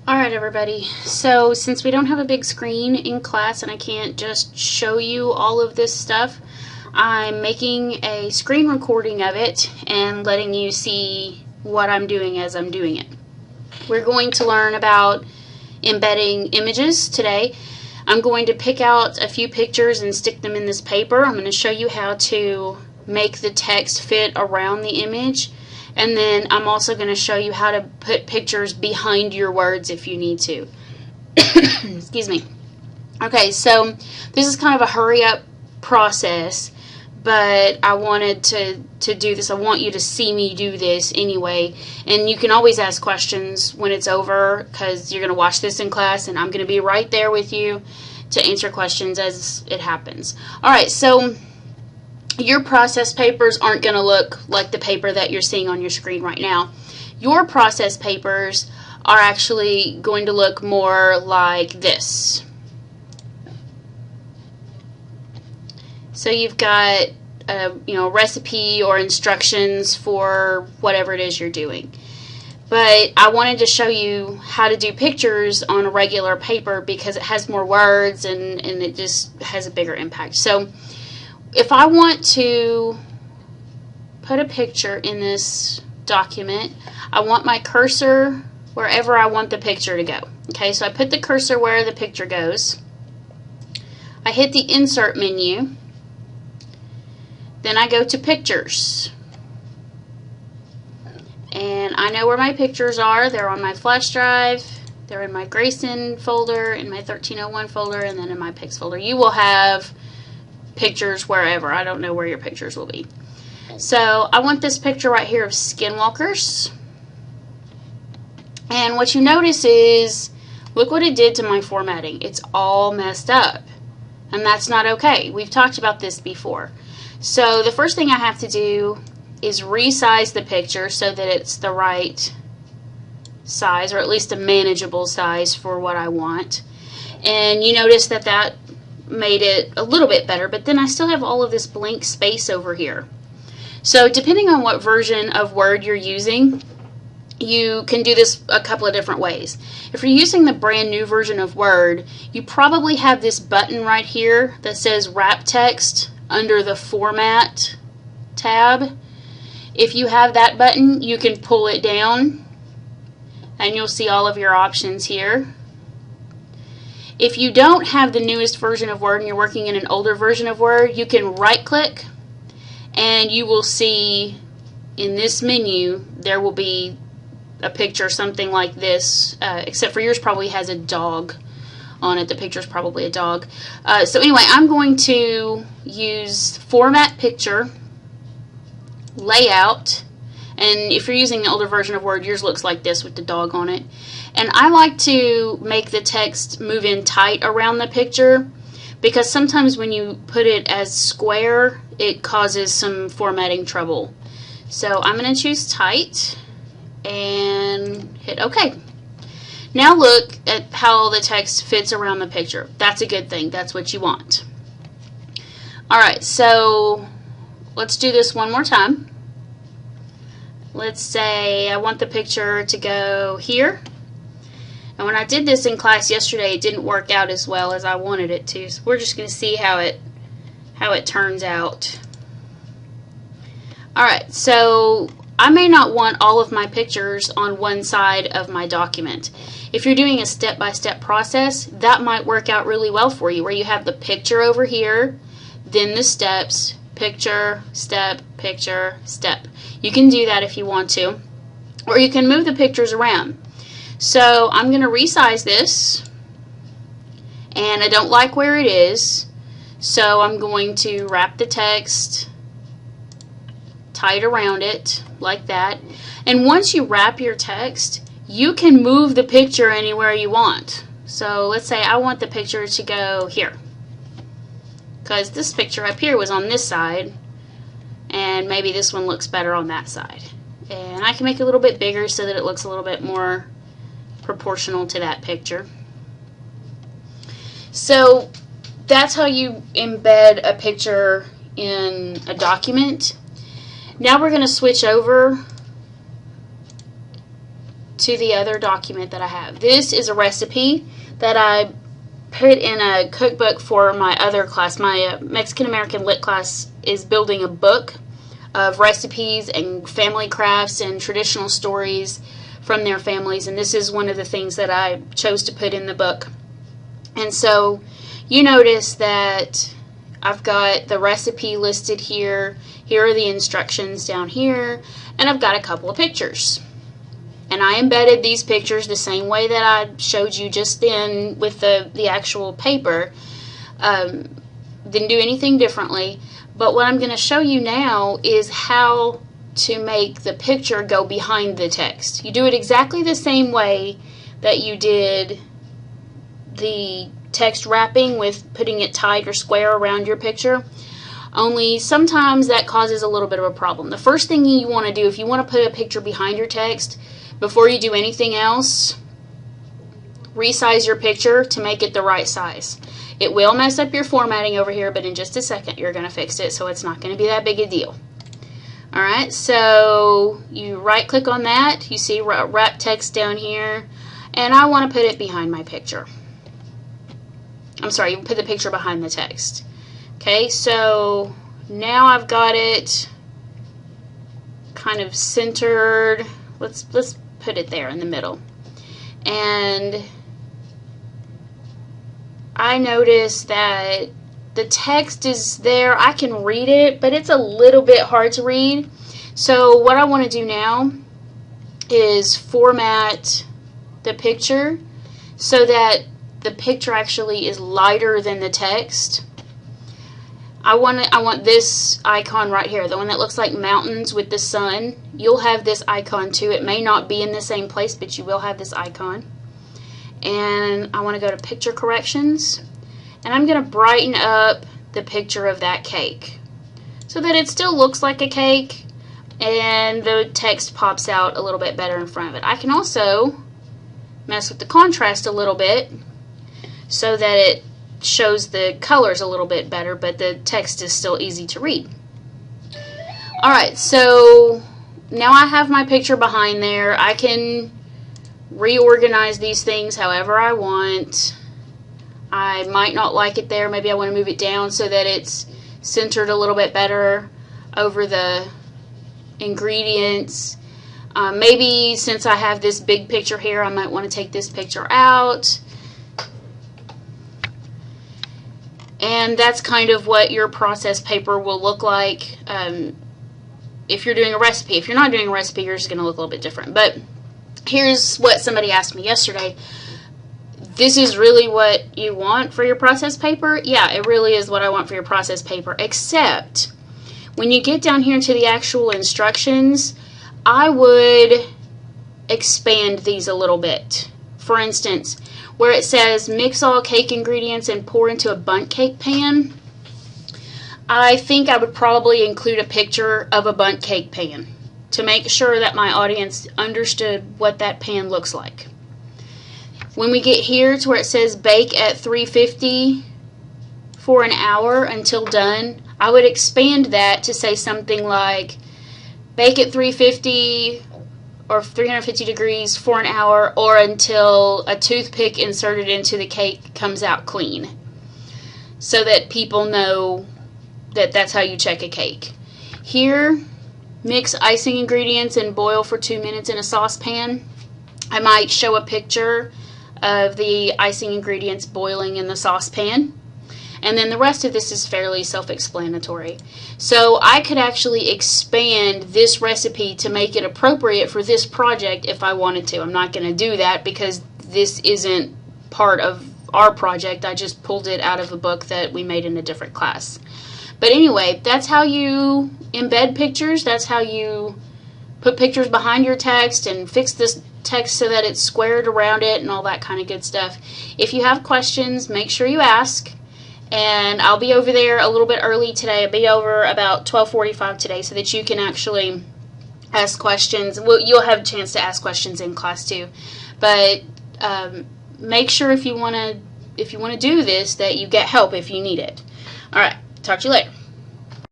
Alright everybody, so since we don't have a big screen in class and I can't just show you all of this stuff, I'm making a screen recording of it and letting you see what I'm doing as I'm doing it. We're going to learn about embedding images today. I'm going to pick out a few pictures and stick them in this paper. I'm going to show you how to make the text fit around the image. And then I'm also going to show you how to put pictures behind your words if you need to. Excuse me. Okay, so this is kind of a hurry up process, but I wanted to do this. I want you to see me do this anyway. And you can always ask questions when it's over, because you're going to watch this in class and I'm going to be right there with you to answer questions as it happens. Alright, so your process papers aren't going to look like the paper that you're seeing on your screen right now. Your process papers are actually going to look more like this. So you've got a recipe or instructions for whatever it is you're doing. But I wanted to show you how to do pictures on a regular paper because it has more words and it just has a bigger impact. So if I want to put a picture in this document, I want my cursor wherever I want the picture to go. Okay, so I put the cursor where the picture goes. I hit the Insert menu. Then I go to Pictures. And I know where my pictures are. They're on my flash drive. They're in my Grayson folder, in my 1301 folder, and then in my Pics folder. You will have pictures wherever. I don't know where your pictures will be. So I want this picture right here of skinwalkers. And what you notice is, look what it did to my formatting. It's all messed up. And that's not okay. We've talked about this before. So the first thing I have to do is resize the picture so that it's the right size, or at least a manageable size for what I want. And you notice that that made it a little bit better, but then I still have all of this blank space over here. So depending on what version of Word you're using, you can do this a couple of different ways. If you're using the brand new version of Word, you probably have this button right here that says Wrap Text under the Format tab. If you have that button, you can pull it down and you'll see all of your options here. If you don't have the newest version of Word and you're working in an older version of Word, you can right click and you will see in this menu there will be a picture something like this, except for yours probably has a dog on it. The picture is probably a dog. So anyway, I'm going to use Format Picture, Layout, and if you're using the older version of Word, yours looks like this with the dog on it. And I like to make the text move in tight around the picture because sometimes when you put it as square, it causes some formatting trouble. So I'm going to choose tight and hit OK. Now look at how the text fits around the picture. That's a good thing. That's what you want. Alright, so let's do this one more time. Let's say I want the picture to go here. And when I did this in class yesterday, it didn't work out as well as I wanted it to. So we're just going to see how it turns out. Alright, so I may not want all of my pictures on one side of my document. If you're doing a step-by-step process, that might work out really well for you, where you have the picture over here, then the steps, picture, step, step. You can do that if you want to, or you can move the pictures around. So I'm going to resize this, and I don't like where it is, so I'm going to wrap the text tight around it like that. And once you wrap your text, you can move the picture anywhere you want. So let's say I want the picture to go here, because this picture up here was on this side, and maybe this one looks better on that side. And I can make it a little bit bigger so that it looks a little bit more proportional to that picture. So that's how you embed a picture in a document. Now we're going to switch over to the other document that I have. This is a recipe that I put in a cookbook for my other class. My Mexican-American Lit class is building a book of recipes and family crafts and traditional stories from their families, and this is one of the things that I chose to put in the book. And so you notice that I've got the recipe listed here. Here are the instructions down here, and I've got a couple of pictures. And I embedded these pictures the same way that I showed you just then with the actual paper. Didn't do anything differently. But what I'm going to show you now is how to make the picture go behind the text. You do it exactly the same way that you did the text wrapping with putting it tight or square around your picture. Only sometimes that causes a little bit of a problem. The first thing you want to do, if you want to put a picture behind your text, before you do anything else, resize your picture to make it the right size. It will mess up your formatting over here, but in just a second you're going to fix it, so it's not going to be that big a deal. Alright, so you right click on that, you see wrap text down here, and I want to put it behind my picture. I'm sorry, you put the picture behind the text. Okay, so now I've got it kind of centered. Let's put it there in the middle. And I notice that the text is there. I can read it, but it's a little bit hard to read. So what I want to do now is format the picture so that the picture actually is lighter than the text. I want this icon right here, the one that looks like mountains with the sun. You'll have this icon too. It may not be in the same place, but you will have this icon. And I want to go to picture corrections, and I'm going to brighten up the picture of that cake so that it still looks like a cake and the text pops out a little bit better in front of it. I can also mess with the contrast a little bit so that it shows the colors a little bit better, but the text is still easy to read. Alright, so now I have my picture behind there. I can reorganize these things however I want. I might not like it there. Maybe I want to move it down so that it's centered a little bit better over the ingredients. Maybe since I have this big picture here, I might want to take this picture out. And that's kind of what your process paper will look like if you're doing a recipe. If you're not doing a recipe, yours is going to look a little bit different. But here's what somebody asked me yesterday. This is really what you want for your process paper? Yeah, it really is what I want for your process paper, except when you get down here to the actual instructions, I would expand these a little bit. For instance, where it says mix all cake ingredients and pour into a bundt cake pan, I think I would probably include a picture of a bundt cake pan to make sure that my audience understood what that pan looks like. When we get here to where it says bake at 350 for an hour until done, I would expand that to say something like bake at 350 or 350 degrees for an hour or until a toothpick inserted into the cake comes out clean, so that people know that that's how you check a cake. Here, mix icing ingredients and boil for 2 minutes in a saucepan. I might show a picture of the icing ingredients boiling in the saucepan. And then the rest of this is fairly self-explanatory. So I could actually expand this recipe to make it appropriate for this project if I wanted to. I'm not going to do that because this isn't part of our project. I just pulled it out of a book that we made in a different class. But anyway, that's how you embed pictures. That's how you put pictures behind your text and fix this text so that it's squared around it and all that kind of good stuff. If you have questions, make sure you ask. And I'll be over there a little bit early today. I'll be over about 12:45 today so that you can actually ask questions. Well, you'll have a chance to ask questions in class too. But make sure if you want to do this that you get help if you need it. All right, talk to you later.